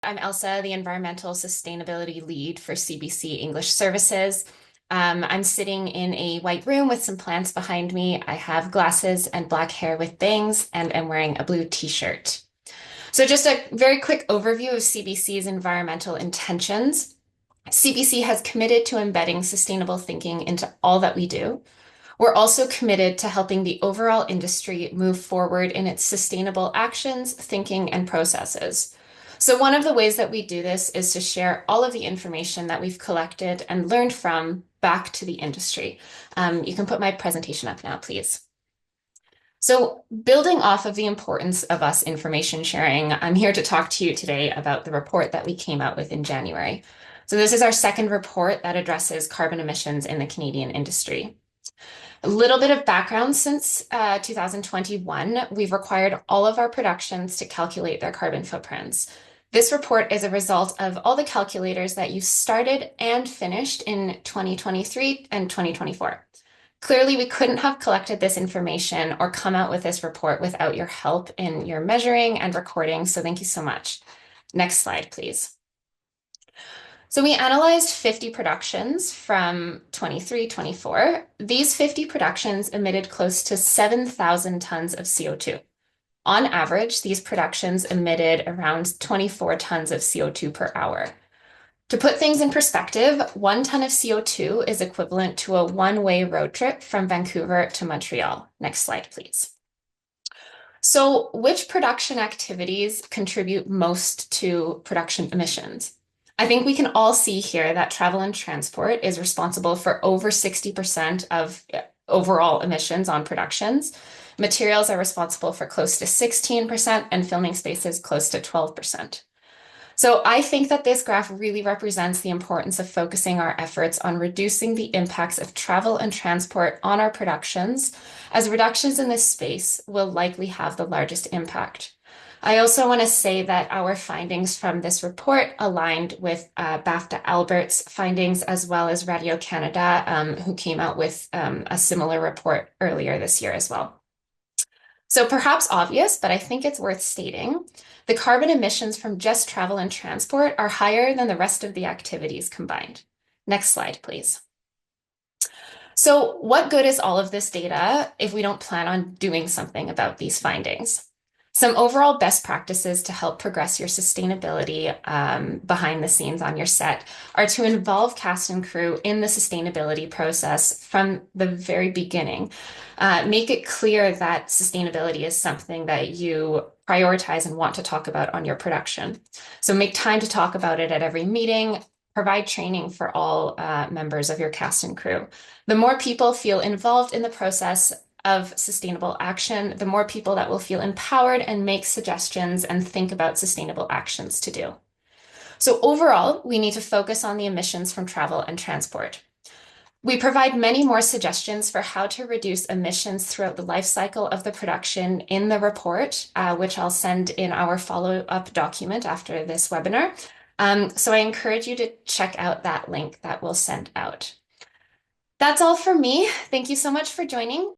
I'm Elsa, the Environmental Sustainability Lead for CBC English Services. I'm sitting in a white room with some plants behind me. I have glasses and black hair with bangs, and I'm wearing a blue t-shirt. So just a very quick overview of CBC's environmental intentions. CBC has committed to embedding sustainable thinking into all that we do. We're also committed to helping the overall industry move forward in its sustainable actions, thinking, and processes. So one of the ways that we do this is to share all of the information that we've collected and learned from back to the industry. You can put my presentation up now, please. So building off of the importance of us information sharing, I'm here to talk to you today about the report that we came out with in January. So this is our second report that addresses carbon emissions in the Canadian industry. A little bit of background: since 2021, we've required all of our productions to calculate their carbon footprints. This report is a result of all the calculators that you started and finished in 2023 and 2024. Clearly, we couldn't have collected this information or come out with this report without your help in your measuring and recording, so thank you so much. Next slide, please. So we analyzed 50 productions from 23-24. These 50 productions emitted close to 7,000 tons of CO2. On average, these productions emitted around 24 tons of CO2 per hour. To put things in perspective, 1 ton of CO2 is equivalent to a one-way road trip from Vancouver to Montreal. Next slide, please. So which production activities contribute most to production emissions? I think we can all see here that travel and transport is responsible for over 60% of overall emissions on productions. Materials are responsible for close to 16%, and filming spaces close to 12%. So I think that this graph really represents the importance of focusing our efforts on reducing the impacts of travel and transport on our productions, as reductions in this space will likely have the largest impact. I also want to say that our findings from this report aligned with BAFTA Albert's findings, as well as Radio-Canada, who came out with a similar report earlier this year as well. So perhaps obvious, but I think it's worth stating, the carbon emissions from just travel and transport are higher than the rest of the activities combined. Next slide, please. So what good is all of this data if we don't plan on doing something about these findings? Some overall best practices to help progress your sustainability behind the scenes on your set are to involve cast and crew in the sustainability process from the very beginning. Make it clear that sustainability is something that you prioritize and want to talk about on your production. So make time to talk about it at every meeting. Provide training for all members of your cast and crew. The more people feel involved in the process of sustainable action, the more people that will feel empowered and make suggestions and think about sustainable actions to do. So overall, we need to focus on the emissions from travel and transport. We provide many more suggestions for how to reduce emissions throughout the life cycle of the production in the report, which I'll send in our follow-up document after this webinar. So I encourage you to check out that link that we'll send out. That's all for me. Thank you so much for joining.